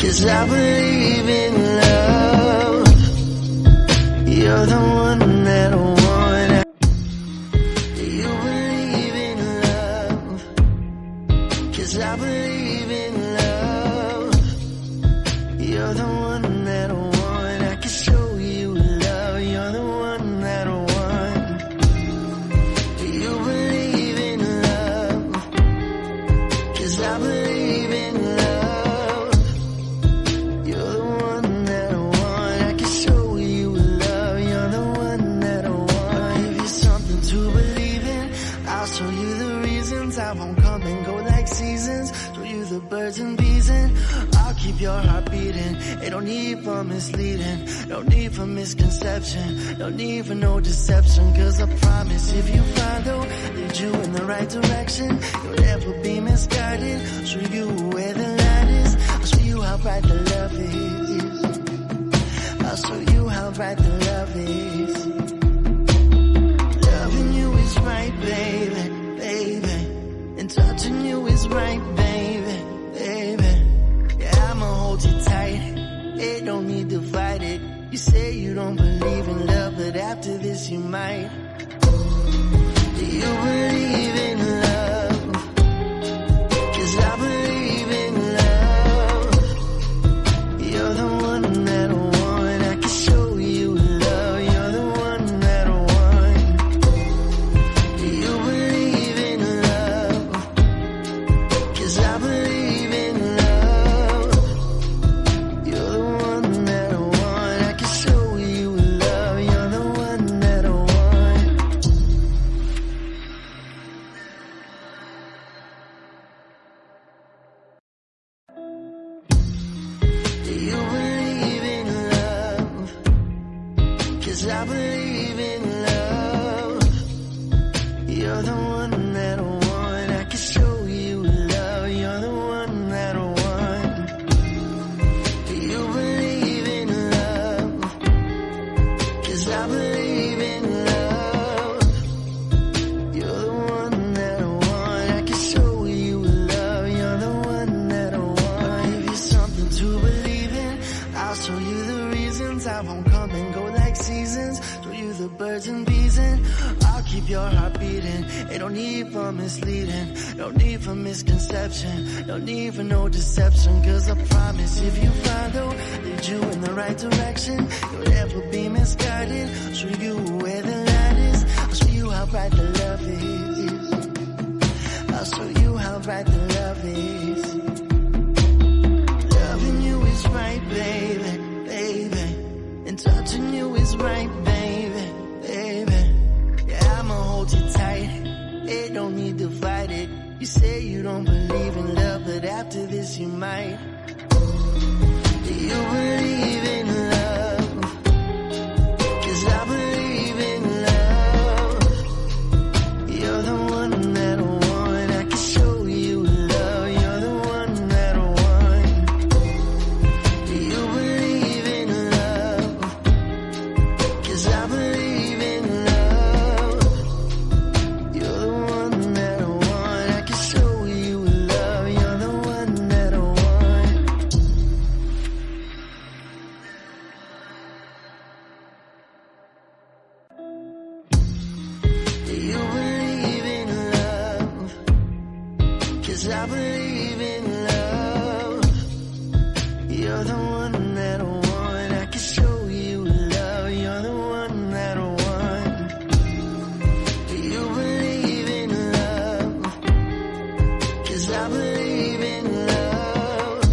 'Cause I believe in love. You're the one that I want. Do you believe in love? 'Cause I believe in love. You're the one that I want. I can show you love. You're the one that I want. Do you believe in love? 'Cause I believe in love. You're the one that I want. I can show you love. You're the one that I want. Give you something to believe in. I'll show you the reasons. I won't come and go like seasons. Show you the birds and bees and I'll keep your heart beating. Ain't no need for misleading, no need for misconception, no need for no deception. 'Cause I promise if you follow, lead you in the right direction, you'll never be misguided. Show you where the light is. I'll show you how bright the love is. I'll show you how bright the love is. Loving you is right, baby, baby. And touching you is right, baby, baby. Yeah, I'ma hold you tight. It don't need to fight it. You say you don't believe in love, but after this you might. Do you believe in love? 'Cause I believe in love. You're the one that I want. I can show you love. You're the one that I want. Do you believe in love? 'Cause I believe in love. You're the one that I want. I can show you love. You're the one that I want. Do you believe in love? 'Cause I believe in love. You're the one that I want. I can show you love. You're the one that I want. Do you believe in love? 'Cause I believe in love. You're the one that I want. I can show you love. You're the one that I want. Give you something to believe in. I'll show you the reasons. I won't come and go like seasons. Show you the birds and bees and I'll keep your heart beating. Ain't no need for misleading, no need for misconception, no need for no deception. 'Cause I promise if you follow, lead you in the right direction, you'll never be misguided. Show you where the light is. I'll show you how bright the love is. I'll show you how bright the love is. Loving you is right, baby, baby. And touching you is right, baby, baby. Yeah, I'ma hold you tight. It don't need to fight it. You say you don't believe in love, but after this you might. Do you believe in love? 'Cause I believe in love. You're the one that I want. I can show you love. You're the one that I want. Do you believe in love? 'Cause I believe in love. You're the one that I want. I can show you love. You're the one that I want. Do you believe in love? 'Cause I believe in love. You're the one that I want. I can show you love. You're the one that I want. Do you believe in love? 'Cause I believe in love.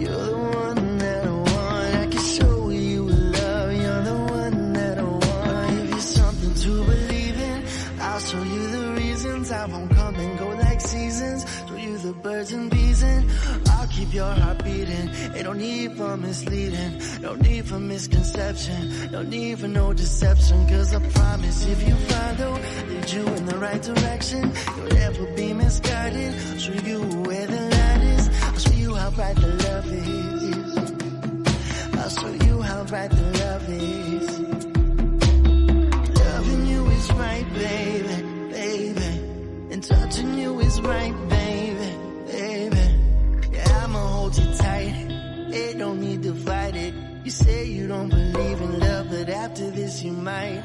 You're the one that I want. I can show you love. You're the one that I want. Give you something to believe in. I'll show you the reasons. I won't come and go like seasons. Show you the birds and bees and I'll keep your heart beating. Ain't no need for misleading, no need for misconception, no need for no deception. 'Cause I promise if you follow, lead you in the right direction, you'll never be misguided. Show you where the light is. I'll show you how bright the love is. I'll show you how bright the love is. Loving you is right, baby, baby. And touching you is right, baby, baby. Yeah, I'ma hold you tight. You say you don't believe in love, but after this you might.